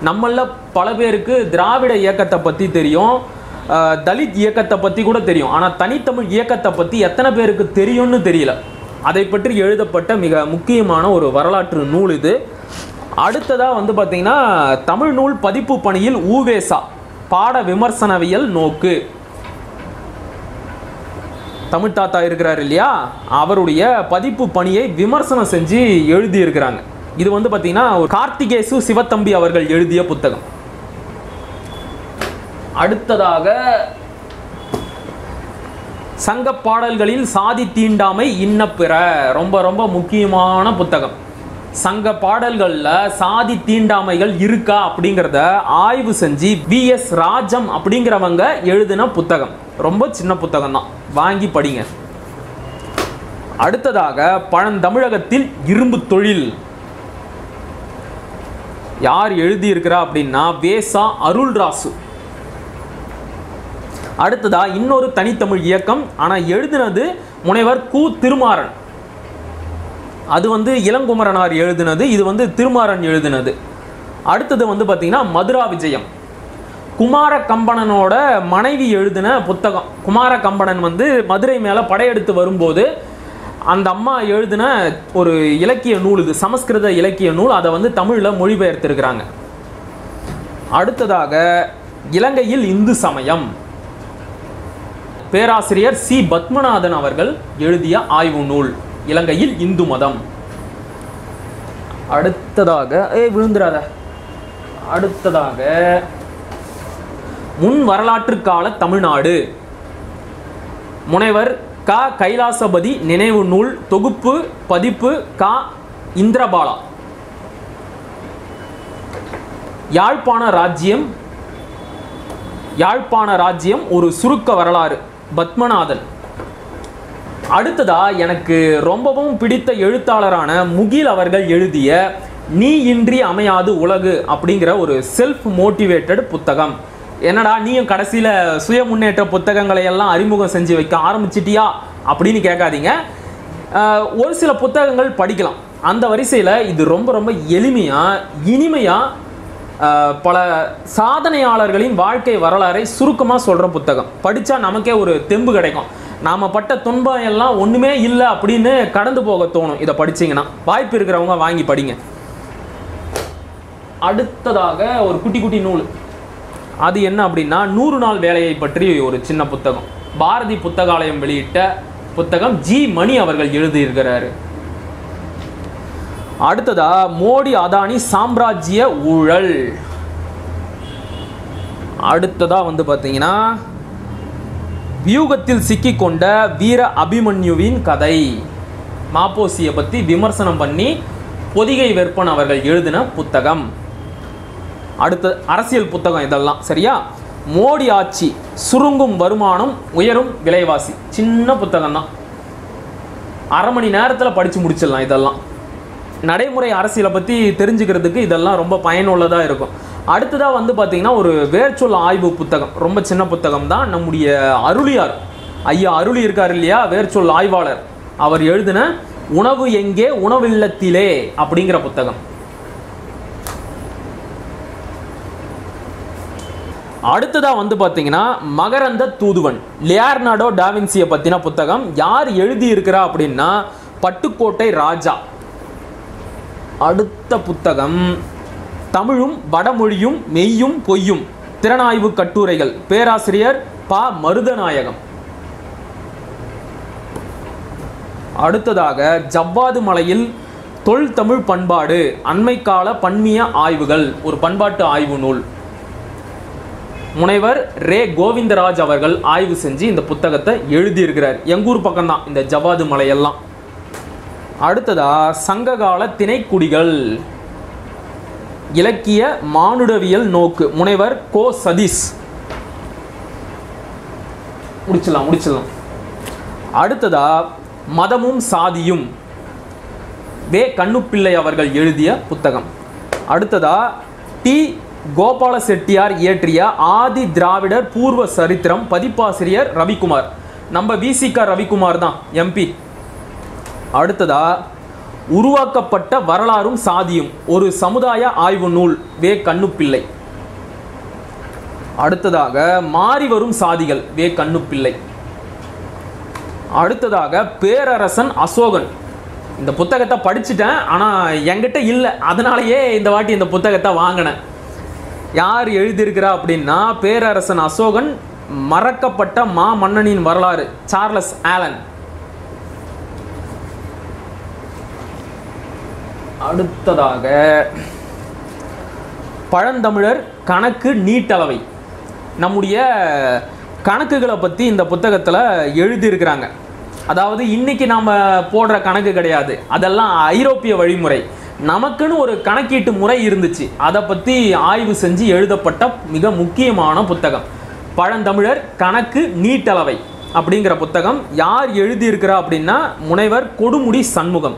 நம்மள பல பேருக்கு திராவிட இயக்கத்தை பற்றி தெரியும், தலித் இயக்கத்தை பற்றி கூட தெரியும். ஆனால் தனித்தமிழ் இயக்கத்தை பற்றி எத்தனை பேருக்கு தெரியும்னு தெரியல. அதை பற்றி எழுதப்பட்ட மிக முக்கியமான ஒரு வரலாற்று நூல் இது. அடுத்ததாக வந்து பார்த்தீங்கன்னா தமிழ் நூல் பதிப்பு பணியில் ஊவேசா பாட விமர்சனவியல் நோக்கு. தமிழ் தாத்தா இருக்கிறார் இல்லையா, அவருடைய பதிப்பு பணியை விமர்சனம் செஞ்சு எழுதியிருக்கிறாங்க. இது வந்து பார்த்தீங்கன்னா கார்த்திகேசு சிவத்தம்பி அவர்கள் எழுதிய புத்தகம். அடுத்ததாக சங்க பாடல்களில் சாதி தீண்டாமை இன்னப்பிற, ரொம்ப ரொம்ப முக்கியமான புத்தகம். சங்க பாடல்கள்ல சாதி தீண்டாமைகள் இருக்கா அப்படிங்கிறத ஆய்வு செஞ்சு VS ராஜம் அப்படிங்கிறவங்க எழுதின புத்தகம். ரொம்ப சின்ன புத்தகம் தான், வாங்கி படிங்க. அடுத்ததாக பழந்தமிழகத்தில் இரும்பு தொழில். யார் எழுதியிருக்கிறா அப்படின்னா வேசா அருள்ராசு. அடுத்ததா இன்னொரு தனித்தமிழ் இயக்கம், ஆனால் எழுதினது முனைவர் கு திருமாறன். அது வந்து இளங்குமரனார் எழுதினது, இது வந்து திருமாறன் எழுதினது. அடுத்தது வந்து பார்த்தீங்கன்னா மதுரா விஜயம். குமார கம்பனனோட மனைவி எழுதின புத்தகம். குமார கம்பனன் வந்து மதுரை மேலே படையெடுத்து வரும்போது அந்த அம்மா எழுதின ஒரு இலக்கிய நூல் இது, சமஸ்கிருத இலக்கிய நூல். அதை வந்து தமிழில் மொழிபெயர்த்திருக்கிறாங்க. அடுத்ததாக இலங்கையில் இந்து சமயம். பேராசிரியர் சி பத்மநாதன் அவர்கள் எழுதிய ஆய்வு நூல் இலங்கையில் இந்து மதம். அடுத்ததாக விழுந்துராத. அடுத்ததாக முன் வரலாற்று கால தமிழ்நாடு. முனைவர் க கைலாசபதி நினைவு நூல் தொகுப்பு, பதிப்பு க இந்திரபாலா. யாழ்ப்பாண ராஜ்யம். யாழ்ப்பாண ராஜ்யம் ஒரு சுருக்க வரலாறு, பத்மநாதன். அடுத்ததா எனக்கு ரொம்பவும் பிடித்த எழுத்தாளரான முகில் அவர்கள் எழுதிய நீ இன்றி அமையாது உலகு அப்படிங்கிற ஒரு செல்ஃப் மோட்டிவேட்டட் புத்தகம். என்னடா நீயும் கடைசியில் சுய முன்னேற்ற புத்தகங்களை எல்லாம் அறிமுகம் செஞ்சு வைக்க ஆரம்பிச்சிட்டியா அப்படின்னு கேட்காதீங்க. ஒரு சில புத்தகங்கள் படிக்கலாம். அந்த வரிசையில் இது ரொம்ப ரொம்ப எளிமையாக இனிமையாக பல சாதனையாளர்களின் வாழ்க்கை வரலாறை சுருக்கமாக சொல்கிற புத்தகம். படித்தா நமக்கே ஒரு தெம்பு கிடைக்கும். நாம் பட்ட துன்பம் எல்லாம் ஒன்றுமே இல்லை அப்படின்னு கடந்து போக தோணும். இதை படிச்சிங்கன்னா வாய்ப்பு இருக்கிறவங்க வாங்கி படிங்க. அடுத்ததாக ஒரு குட்டி குட்டி நூல். அது என்ன அப்படின்னா 100 நாள் வேலையை பற்றி ஒரு சின்ன புத்தகம். பாரதி புத்தகாலயம் வெளியிட்ட புத்தகம். ஜி மணி அவர்கள் எழுதியிருக்கிறாரு. அடுத்ததா மோடி அதானி சாம்ராஜ்ய ஊழல். அடுத்ததா வந்து பார்த்தீங்கன்னா வியூகத்தில் சிக்கிக்கொண்ட வீர அபிமன்யுவின் கதை. மாப்போசியை பற்றி விமர்சனம் பண்ணி பொதிகை வெப்பன் அவர்கள் எழுதின புத்தகம். அடுத்த அரசியல் புத்தகம் இதெல்லாம். சரியா? மோடி ஆட்சி, சுருங்கும் வருமானம், உயரும் விலைவாசி. சின்ன புத்தகம் தான், அரை மணி நேரத்தில் படித்து முடிச்சிடலாம். இதெல்லாம் நடைமுறை அரசியலை பற்றி தெரிஞ்சுக்கிறதுக்கு இதெல்லாம் ரொம்ப பயனுள்ளதாக இருக்கும். அடுத்ததாக வந்து பார்த்திங்கன்னா ஒரு வேர்ச்சொல் ஆய்வு புத்தகம். ரொம்ப சின்ன புத்தகம் தான். நம்முடைய அருளியார் ஐயா அருளி இருக்கார் இல்லையா, வேர்ச்சொல் ஆய்வாளர், அவர் எழுதின உணவு எங்கே உணவில்லத்திலே அப்படிங்கிற புத்தகம். அடுத்ததாக வந்து பார்த்தீங்கன்னா மகரந்த தூதுவன், லியார்னார்டோ டாவின்சியை பற்றின புத்தகம். யார் எழுதியிருக்கிறா அப்படின்னா பட்டுக்கோட்டை ராஜா. அடுத்த புத்தகம் தமிழும் வடமொழியும் மெய்யும் பொய்யும், திறனாய்வு கட்டுரைகள், பேராசிரியர் ப மருதநாயகம். அடுத்ததாக ஜவ்வாது மலையில் தொல்தமிழ் பண்பாடு, அண்மைக்கால பன்மிய ஆய்வுகள், ஒரு பண்பாட்டு ஆய்வு நூல். முனைவர் ரே கோவிந்தராஜ் அவர்கள் ஆய்வு செஞ்சு இந்த புத்தகத்தை எழுதியிருக்கிறார். எங்கூர் பக்கம்தான் இந்த ஜவ்வாது மலையெல்லாம். அடுத்ததா சங்ககால திணைக்குடிகள், இலக்கிய மானுடவியல் நோக்கு, முனைவர் கோ சதீஷ். முடிச்சிடலாம். அடுத்ததா மதமும் சாதியும், வே கண்ணுப்பிள்ளை அவர்கள் எழுதிய புத்தகம். அடுத்ததா டி கோபால செட்டியார் இயற்றிய ஆதி திராவிடர் பூர்வ சரித்திரம், பதிப்பாசிரியர் ரவிக்குமார். நம்ம விசிக ரவிக்குமார் தான், எம்பி. அடுத்ததா உருவாக்கப்பட்ட வரலாறும் சாதியும், ஒரு சமுதாய ஆய்வு நூல், வே கண்ணுப்பிள்ளை. அடுத்ததாக மாறி வரும் சாதிகள், வே கண்ணுப்பிள்ளை. அடுத்ததாக பேரரசன் அசோகன். இந்த புத்தகத்தை படிச்சுட்டேன், ஆனால் என்கிட்ட இல்லை, அதனாலேயே இந்த வாட்டி இந்த புத்தகத்தை வாங்கினேன். யார் எழுதியிருக்கிறா அப்படின்னா பேரரசன் அசோகன், மறக்கப்பட்ட மா மன்னனின் வரலாறு, சார்லஸ் ஆலன். அடுத்ததாக பழந்தமிழர் கணக்கு நீட்டளவை. நம்முடைய கணக்குகளை பற்றி இந்த புத்தகத்தில் எழுதியிருக்கிறாங்க. அதாவது இன்னைக்கு நாம் போடுற கணக்கு கிடையாது, அதெல்லாம் ஐரோப்பிய வழிமுறை. நமக்குன்னு ஒரு கணக்கீட்டு முறை இருந்துச்சு, அதை பற்றி ஆய்வு செஞ்சு எழுதப்பட்ட மிக முக்கியமான புத்தகம் பழந்தமிழர் கணக்கு நீட்டளவை அப்படிங்கிற புத்தகம். யார் எழுதியிருக்கிறா அப்படின்னா முனைவர் கொடுமுடி சண்முகம்.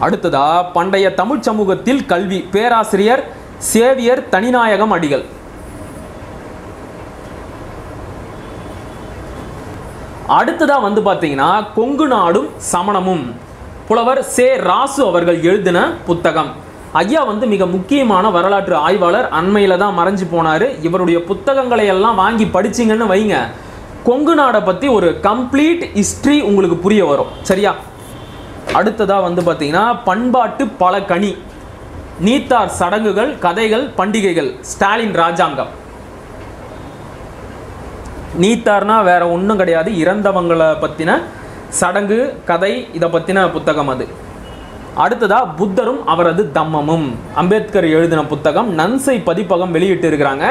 அடுத்ததா பண்டைய தமிழ் சமூகத்தில் கல்வி, பேராசிரியர் சேவியர் தனிநாயகம் அடிகள். அடுத்ததா வந்து பார்த்தீங்கன்னா கொங்கு நாடும் சமணமும், புலவர் சே ராசு அவர்கள் எழுதின புத்தகம். ஐயா வந்து மிக முக்கியமான வரலாற்று ஆய்வாளர், அண்மையில் தான் மறைஞ்சு போனார். இவருடைய புத்தகங்களை எல்லாம் வாங்கி படிச்சிங்கன்னு வைங்க, கொங்கு நாடை பற்றி ஒரு கம்ப்ளீட் ஹிஸ்ட்ரி உங்களுக்கு புரிய வரும். சரியா? அடுத்ததா வந்து பார்த்தீங்கன்னா பண்பாட்டு பல கனி, நீத்தார் சடங்குகள், கதைகள், பண்டிகைகள், ஸ்டாலின் ராஜாங்கம். நீத்தார்னா வேற ஒன்றும் கிடையாது, இறந்தவங்களை பற்றின சடங்கு கதை, இதை பற்றின புத்தகம் அது. அடுத்ததா புத்தரும் அவரது தம்மமும், அம்பேத்கர் எழுதின புத்தகம், நன்சை பதிப்பகம் வெளியிட்டு இருக்கிறாங்க.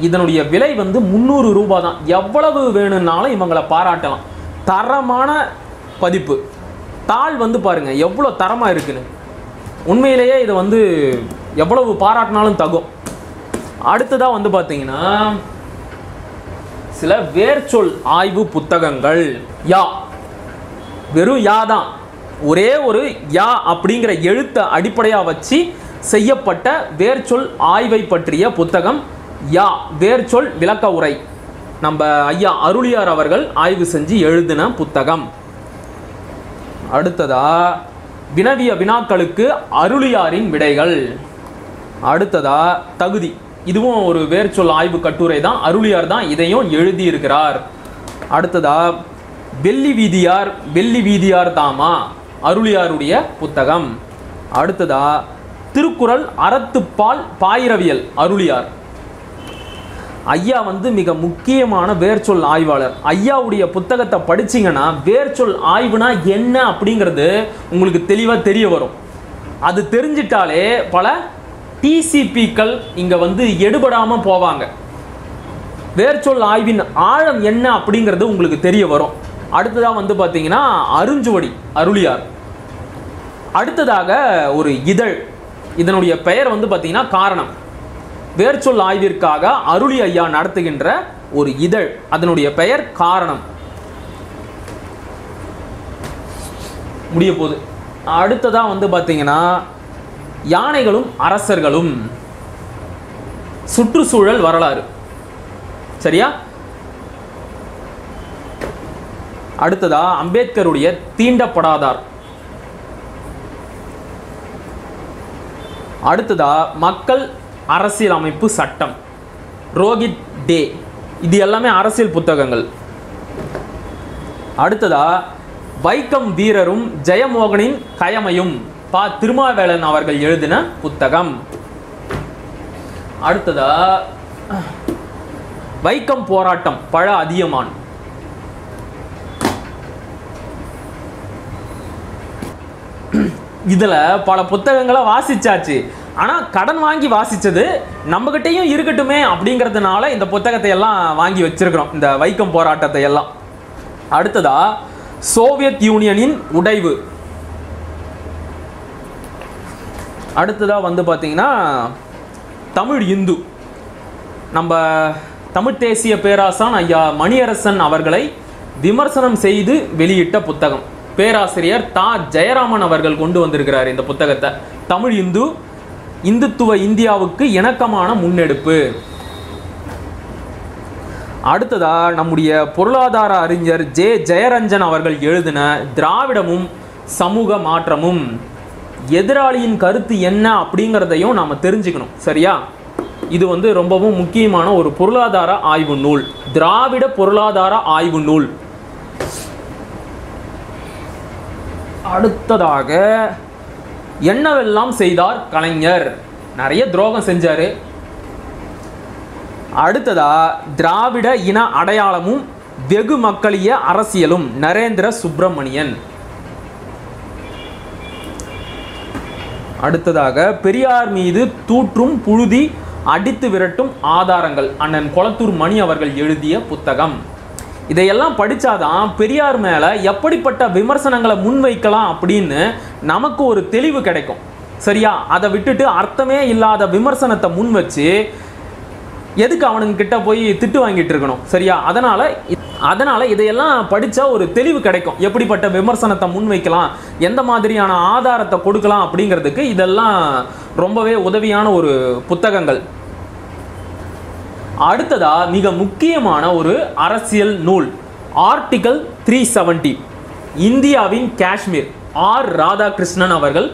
இதனுடைய விலை வந்து 300 ரூபாய் தான். எவ்வளவு வேணும்னாலும் இவங்களை பாராட்டலாம். தரமான பதிப்பு. தாள் வந்து பாருங்க எவ்வளோ தரமாக இருக்குன்னு. உண்மையிலேயே இதை வந்து எவ்வளவு பாராட்டினாலும் தகும். அடுத்ததா வந்து பார்த்தீங்கன்னா சில வேர்ச்சொல் ஆய்வு புத்தகங்கள். யா, வெறும் யா தான், ஒரே ஒரு யா அப்படிங்கிற எழுத்தை அடிப்படையாக வச்சு செய்யப்பட்ட வேர்ச்சொல் ஆய்வை பற்றிய புத்தகம் யா, வேர்ச்சொல் விளக்க உரை. நம்ம ஐயா அருளியார் அவர்கள் ஆய்வு செஞ்சு எழுதின புத்தகம். அடுத்ததா வினவிய வினாக்களுக்கு அருளியாரின் விடைகள். அடுத்ததா தகுதி, இதுவும் ஒரு வேர்ச்சொல் ஆய்வு கட்டுரை தான், அருளியார் தான் இதையும் எழுதியிருக்கிறார். அடுத்ததா வெள்ளி வீதியார், வெள்ளி வீதியார் தாமா, அருளியாருடைய புத்தகம். அடுத்ததா திருக்குறள் அறத்துப்பால் பாயிரவியல், அருளியார். ஐயா வந்து மிக முக்கியமான வேர்ச்சொல் ஆய்வாளர். ஐயாவுடைய புத்தகத்தை படிச்சிங்கன்னா வேர்ச்சொல் ஆய்வுனா என்ன அப்படிங்கிறது உங்களுக்கு தெளிவாக தெரிய வரும். அது தெரிஞ்சிட்டாலே பல டிசிபிக்கள் இங்கே வந்து எடுபடாமல் போவாங்க. வேர்ச்சொல் ஆய்வின் ஆழம் என்ன அப்படிங்கிறது உங்களுக்கு தெரிய வரும். அடுத்ததாக வந்து பார்த்தீங்கன்னா அருஞ்சுவடி, அருளியார். அடுத்ததாக ஒரு இதழ், இதனுடைய பெயர் வந்து பார்த்தீங்கன்னா காரணம். வேர்ச்சொல் ஆய்விற்காக அருளி ஐயா நடத்துகின்ற ஒரு இதழ், அதனுடைய பெயர் காரணம். முடிய போகுது. அடுத்ததா வந்து பார்த்தீங்கன்னா யானைகளும் அரசர்களும், சுற்றுச்சூழல் வரலாறு. சரியா? அடுத்ததா அம்பேத்கருடைய தீண்டப்படாதார். அடுத்ததா மக்கள் அரசியல் அமைப்பு சட்டம், ரோஹித் டே. இது எல்லாமே அரசியல் புத்தகங்கள். அடுத்ததா வைக்கம் வீரரும் ஜெயமோகனின் கயமையும், பா திருமாவேலன் அவர்கள் எழுதின புத்தகம். அடுத்ததா வைக்கம் போராட்டம், பழ அதியமான். இதுல பல புத்தகங்களை வாசிச்சாச்சு, ஆனா கடன் வாங்கி வாசிச்சது நம்மகிட்டையும் இருக்கட்டுமே அப்படிங்கிறதுனால இந்த புத்தகத்தை எல்லாம் வாங்கி வச்சிருக்கிறோம், இந்த வைக்கம் போராட்டத்தை எல்லாம். அடுத்ததா சோவியத் யூனியனின் உடைவு. அடுத்ததா வந்து பார்த்தீங்கன்னா தமிழ் இந்து, நம்ம தமிழ் தேசிய பேராசான் ஐயா மணியரசன் அவர்களை விமர்சனம் செய்து வெளியிட்ட புத்தகம். பேராசிரியர் தா ஜெயராமன் அவர்கள் கொண்டு வந்திருக்கிறார் இந்த புத்தகத்தை. தமிழ் இந்துத்துவ இந்தியாவுக்கு இணக்கமான முன்னெடுப்பு. அடுத்ததா நம்முடைய பொருளாதார அறிஞர் ஜே ஜெயரஞ்சன் அவர்கள் எழுதின திராவிடமும் சமூக மாற்றமும். எதிராளியின் கருத்து என்ன அப்படிங்கிறதையும் நாம தெரிஞ்சுக்கணும். சரியா? இது வந்து ரொம்பவும் முக்கியமான ஒரு பொருளாதார ஆய்வு நூல், திராவிட பொருளாதார ஆய்வு நூல். அடுத்ததாக என்னவெல்லாம் செய்தார் கலைஞர்? நிறைய துரோகம் செஞ்சாரு. அடுத்ததா திராவிட இன அடையாளமும் வெகு மக்களிய அரசியலும், நரேந்திர சுப்பிரமணியன். அடுத்ததாக பெரியார் மீது தூற்றும் புழுதி அடித்து விரட்டும் ஆதாரங்கள், அண்ணன் கொளத்தூர் மணி அவர்கள் எழுதிய புத்தகம். இதையெல்லாம் படித்தாதான் பெரியார் மேலே எப்படிப்பட்ட விமர்சனங்களை முன்வைக்கலாம் அப்படின்னு நமக்கு ஒரு தெளிவு கிடைக்கும். சரியா? அதை விட்டுட்டு அர்த்தமே இல்லாத விமர்சனத்தை முன் வச்சு எதுக்கு அவனுங்கிட்ட போய் திட்டு வாங்கிட்டு இருக்கணும்? சரியா? அதனால இதையெல்லாம் படித்தா ஒரு தெளிவு கிடைக்கும். எப்படிப்பட்ட விமர்சனத்தை முன்வைக்கலாம், எந்த மாதிரியான ஆதாரத்தை கொடுக்கலாம் அப்படிங்கிறதுக்கு இதெல்லாம் ரொம்பவே உதவியான ஒரு புத்தகங்கள். அடுத்ததா மிக முக்கியமான ஒரு அரசியல் நூல், ஆர்டிகல் 370, இந்தியாவின் காஷ்மீர், ஆர் ராதாகிருஷ்ணன் அவர்கள்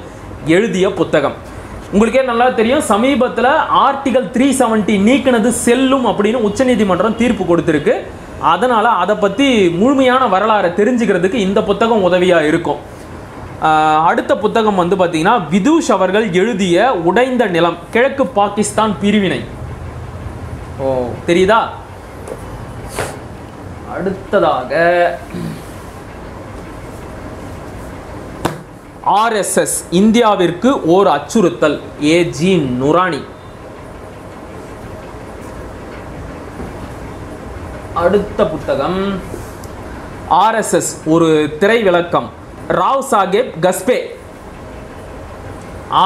எழுதிய புத்தகம். உங்களுக்கே நல்லா தெரியும், சமீபத்தில் ஆர்டிகல் 370 நீக்கினது செல்லும் அப்படின்னு உச்சநீதிமன்றம் தீர்ப்பு கொடுத்திருக்கு. அதனால அதை பற்றி முழுமையான வரலாறை தெரிஞ்சுக்கிறதுக்கு இந்த புத்தகம் உதவியாக இருக்கும். அடுத்த புத்தகம் வந்து பார்த்தீங்கன்னா விதுஷ் அவர்கள் எழுதிய உடைந்த நிலம், கிழக்கு பாகிஸ்தான் பிரிவினை. ஓ, தெரியுதா? அடுத்ததாக RSS இந்தியாவிற்கு ஓர் அச்சுறுத்தல், ஏஜி நுரானி. அடுத்த புத்தகம் RSS ஒரு திரை விளக்கம், ராவ் சாஹேப் கஸ்பே.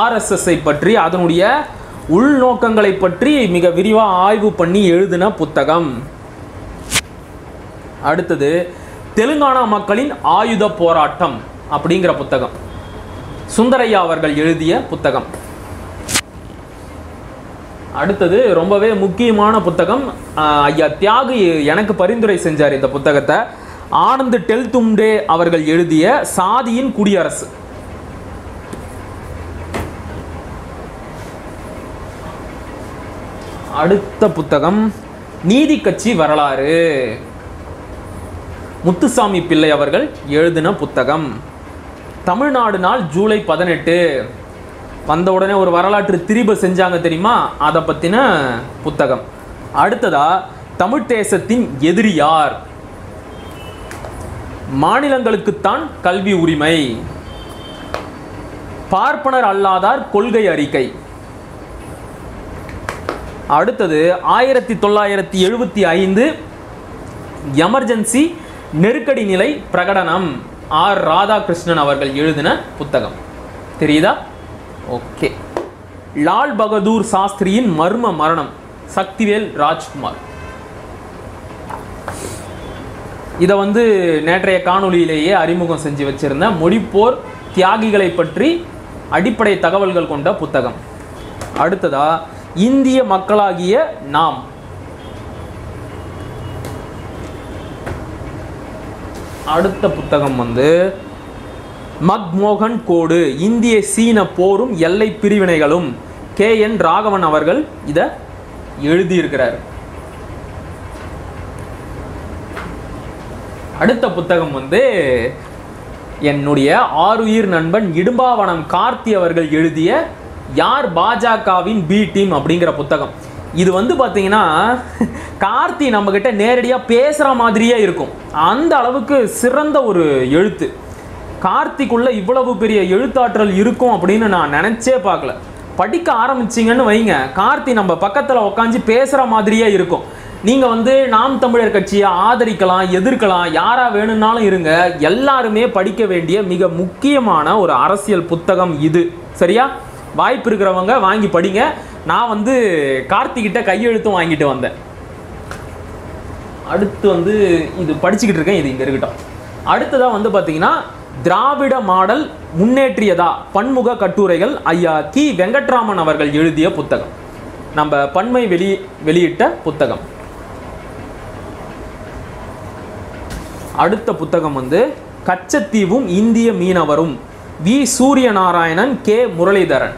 RSS-ஐ பற்றி, அதனுடைய உள்நோக்கங்களை பற்றி மிக விரிவாக ஆய்வு பண்ணி எழுதின புத்தகம். அடுத்தது தெலுங்கானா மக்களின் ஆயுத போராட்டம் அப்படிங்கிற புத்தகம், சுந்தரையா அவர்கள் எழுதிய புத்தகம். அடுத்தது ரொம்பவே முக்கியமான புத்தகம், ஐயா தியாகு எனக்கு பரிந்துரை செஞ்சார் இந்த புத்தகத்தை. ஆனந்த் டெல்தும்டே அவர்கள் எழுதிய சாதியின் குடியரசு. அடுத்த புத்தகம் நீதி கட்சி வரலாறு, முத்துசாமி பிள்ளை அவர்கள் எழுதின புத்தகம். தமிழ்நாடு நாள் ஜூலை 18 வந்த உடனே ஒரு வரலாற்று திரிப செஞ்சாங்க தெரியுமா, அதை பற்றின புத்தகம். அடுத்ததா தமிழ் தேசத்தின் எதிரி யார், மாநிலங்களுக்குத்தான் கல்வி உரிமை, பார்ப்பனர் அல்லாதார் கொள்கை அறிக்கை. அடுத்தது 1975 எமர்ஜென்சி நெருக்கடி நிலை பிரகடனம், ஆர் ராதாகிருஷ்ணன் அவர்கள் எழுதின புத்தகம். தெரியுதா? ஓகே. லால் பகதூர் சாஸ்திரியின் மர்ம மரணம், சக்திவேல் ராஜ்குமார். இதை வந்து நேற்றைய காணொலியிலேயே அறிமுகம் செஞ்சு வச்சிருந்த மொழிப்போர் தியாகிகளை பற்றி அடிப்படை தகவல்கள் கொண்ட புத்தகம். அடுத்ததா இந்திய மக்களாகிய நாம். அடுத்த புத்தகம் வந்து மக்மோகன் கோடு, இந்திய சீன போரும் எல்லை பிரிவினைகளும், KN ராகவன் அவர்கள் இதை எழுதியிருக்கிறார். அடுத்த புத்தகம் வந்து என்னுடைய ஆருயிர் நண்பன் இடும்பாவனம் கார்த்தி அவர்கள் எழுதிய யார் பாஜகவின் பி டீம் அப்படிங்கிற புத்தகம். இது வந்து பார்த்தீங்கன்னா கார்த்தி நம்மக்கிட்ட நேரடியாக பேசுகிற மாதிரியே இருக்கும். அந்த அளவுக்கு சிறந்த ஒரு எழுத்து. கார்த்திக்குள்ள இவ்வளவு பெரிய எழுத்தாற்றல் இருக்கும் அப்படின்னு நான் நினச்சே பார்க்கல. படிக்க ஆரம்பிச்சிங்கன்னு வைங்க, கார்த்தி நம்ம பக்கத்தில் உட்காந்து பேசுகிற மாதிரியே இருக்கும். நீங்கள் வந்து நாம் தமிழர் கட்சியை ஆதரிக்கலாம், எதிர்க்கலாம், யாராக வேணும்னாலும் இருங்க, எல்லாருமே படிக்க வேண்டிய மிக முக்கியமான ஒரு அரசியல் புத்தகம் இது. சரியா? வாய்ப்பு இருக்கிறவங்க வாங்கி படிங்க. நான் வந்து கார்த்திகிட்ட கையெழுத்தும் வாங்கிட்டு வந்தேன். அடுத்து வந்து இது படிச்சுக்கிட்டு இருக்கேன், இது இங்கே இருக்கட்டும். அடுத்ததாக வந்து பார்த்தீங்கன்னா திராவிட மாடல் முன்னேற்றியதா பன்முக கட்டுரைகள் ஐயா கி வெங்கட்ராமன் அவர்கள் எழுதிய புத்தகம். நம்ம பன்மை வெளியிட்ட புத்தகம். அடுத்த புத்தகம் வந்து கச்சத்தீவும் இந்திய மீனவரும் வி சூரியநாராயணன் கே முரளிதரன்.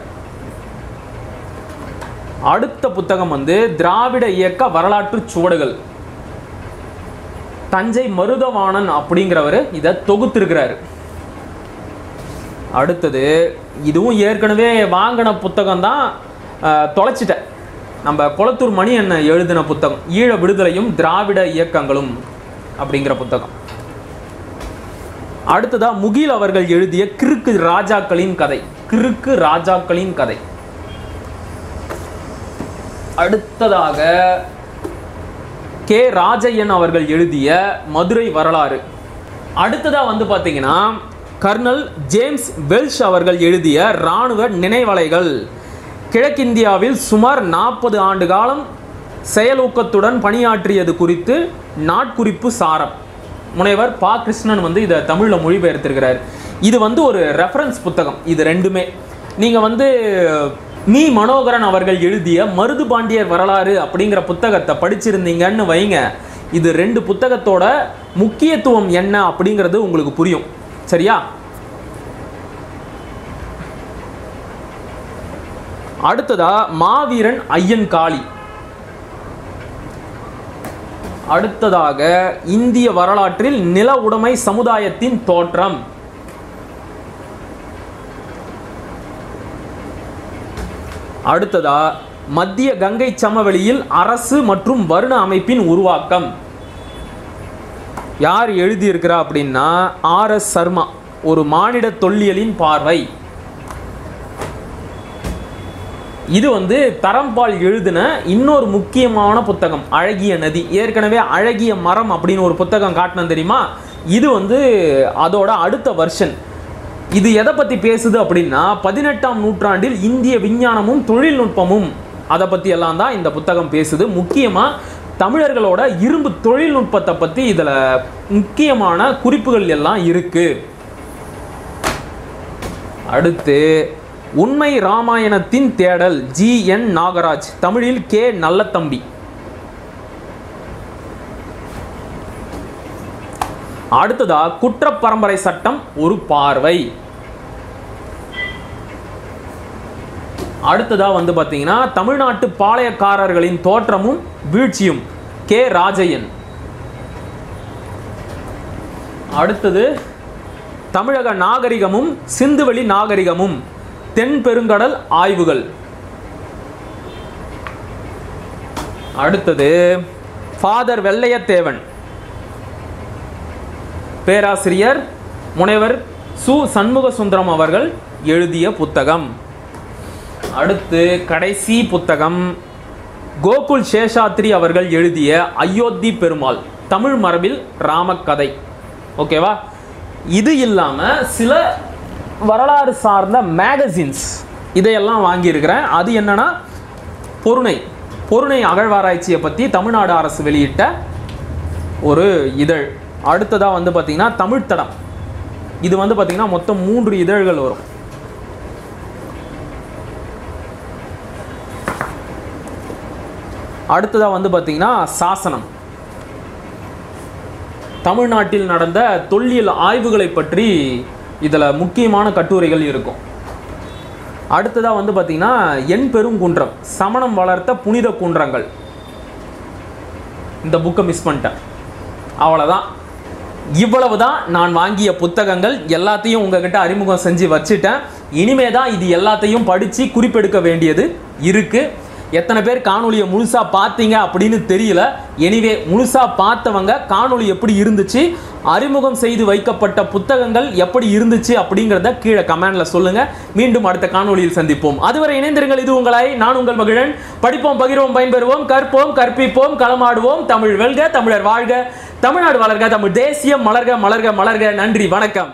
அடுத்த புத்தகம் வந்து திராவிட இயக்க வரலாற்று சுவடுகள் தஞ்சை மருதவாணன் அப்படிங்கிறவர் இதை தொகுத்திருக்கிறாரு. அடுத்தது இதுவும் ஏற்கனவே வாங்கின புத்தகம் தான், தொலைச்சிட்டேன். நம்ம கொளத்தூர் மணி என்ன எழுதின புத்தகம் ஈழ விடுதலையும் திராவிட இயக்கங்களும் அப்படிங்கிற புத்தகம். அடுத்ததா முகில் அவர்கள் எழுதிய கிறுக்கு ராஜாக்களின் கதை. கிறுக்கு ராஜாக்களின் கதை. அடுத்ததாக கே ராஜையன் அவர்கள் எழுதிய மதுரை வரலாறு. அடுத்ததா வந்து பார்த்தீங்கன்னா கர்னல் ஜேம்ஸ் வெல்ஷ் அவர்கள் எழுதிய இராணுவ நினைவலைகள். கிழக்கிந்தியாவில் சுமார் 40 ஆண்டு காலம் செயலூக்கத்துடன் பணியாற்றியது குறித்து நாட்குறிப்பு சாரம். முனைவர் பா கிருஷ்ணன் வந்து இதை தமிழில் மொழிபெயர்த்திருக்கிறார். இது வந்து ஒரு ரெஃபரன்ஸ் புத்தகம். இது ரெண்டுமே நீங்கள் வந்து மீ மனோகரன் அவர்கள் எழுதிய மருது பாண்டியர் வரலாறு அப்படிங்கிற புத்தகத்தை படிச்சிருந்தீங்கன்னு வைங்க, இது 2 புத்தகத்தோட முக்கியத்துவம் என்ன அப்படிங்கிறது உங்களுக்கு புரியும். சரியா? அடுத்ததா மாவீரன் ஐயன் காளி. அடுத்ததாக இந்திய வரலாற்றில் நில உடைமை சமுதாயத்தின் தோற்றம். அடுத்ததா மத்திய கங்கை சமவெளியில் அரசு மற்றும் வருண அமைப்பின் உருவாக்கம். யார் எழுதியிருக்கிறா அப்படின்னா ஆர்.எஸ். சர்மா, ஒரு மானிட தொல்லியலின் பார்வை. இது வந்து தரம்பால் எழுதின இன்னொரு முக்கியமான புத்தகம் அழகிய நதி. ஏற்கனவே அழகிய மரம் அப்படின்னு ஒரு புத்தகம் காட்டினது தெரியுமா? இது வந்து அதோட அடுத்த வெர்ஷன். இது எதை பற்றி பேசுது அப்படின்னா 18ஆம் நூற்றாண்டில் இந்திய விஞ்ஞானமும் தொழில்நுட்பமும், அதை பற்றி எல்லாம் தான் இந்த புத்தகம் பேசுது. முக்கியமாக தமிழர்களோட இரும்பு தொழில்நுட்பத்தை பற்றி இதில் முக்கியமான குறிப்புகள் எல்லாம் இருக்கு. அடுத்து உண்மை ராமாயணத்தின் தேடல் ஜி.என். நாகராஜ், தமிழில் கே. நல்லத்தம்பி. அடுத்ததா குற்ற பரம்பரை சட்டம் ஒரு பார்வை. அடுத்ததா வந்து பார்த்தீங்கன்னா தமிழ்நாட்டு பாளையக்காரர்களின் தோற்றமும் வீழ்ச்சியும் கே. ராஜையன். அடுத்தது தமிழக நாகரிகமும் சிந்துவெளி நாகரிகமும் தென் பெருங்கடல் ஆய்வுகள். அடுத்தது ஃபாதர் வெள்ளையத்தேவன், பேராசிரியர் முனைவர் சு. சண்முக சுந்தரம் அவர்கள் எழுதிய புத்தகம். அடுத்து கடைசி புத்தகம் கோகுல் சேஷாத்ரி அவர்கள் எழுதிய அயோத்தி பெருமாள், தமிழ் மரபில் ராமக்கதை. ஓகேவா? இது இல்லாமல் சில வரலாறு சார்ந்த மேகசின்ஸ் இதையெல்லாம் வாங்கியிருக்கிறேன். அது என்னன்னா பொருணை அகழ்வாராய்ச்சியை பற்றி தமிழ்நாடு அரசு வெளியிட்ட ஒரு இதழ். அடுத்ததாக வந்து பார்த்தீங்கன்னா தமிழ் தடம். இது வந்து பார்த்தீங்கன்னா மொத்தம் 3 இதழ்கள் வரும். அடுத்ததாக வந்து பார்த்தீங்கன்னா சாசனம். தமிழ்நாட்டில் நடந்த தொல்லியல் ஆய்வுகளை பற்றி இதில் முக்கியமான கட்டுரைகள் இருக்கும். அடுத்ததாக வந்து பார்த்தீங்கன்னா என் பெருங்குன்றம், சமணம் வளர்த்த புனித குன்றங்கள். இந்த புக்கை மிஸ் பண்ணிட்டேன். அவ்வளோதான். இவ்வளவு தான் நான் வாங்கிய புத்தகங்கள். எல்லாத்தையும் உங்ககிட்ட அறிமுகம் செஞ்சு வச்சுட்டேன். இனிமே தான் இது எல்லாத்தையும் படித்து குறிப்பெடுக்க வேண்டியது இருக்குது. எத்தனை பேர் காணொலியை முழுசாக பார்த்தீங்க அப்படின்னு தெரியல. எனிவே முழுசாக பார்த்தவங்க காணொலி எப்படி இருந்துச்சு, அறிமுகம் செய்து வைக்கப்பட்ட புத்தகங்கள் எப்படி இருந்துச்சு அப்படிங்கிறத கீழே கமெண்ட்ல சொல்லுங்க. மீண்டும் அடுத்த காணொலியில் சந்திப்போம். அதுவரை இணைந்திருங்கள். இது உங்களாய் நான் உங்கள் மகிழன். படிப்போம், பகிர்வோம், பயன்பெறுவோம், கற்போம், கற்பிப்போம், களமாடுவோம். தமிழ் வெல்க, தமிழர் வாழ்க, தமிழ்நாடு வளர்க, தமிழ் தேசியம் மலர்க மலர்க மலர்க. நன்றி, வணக்கம்.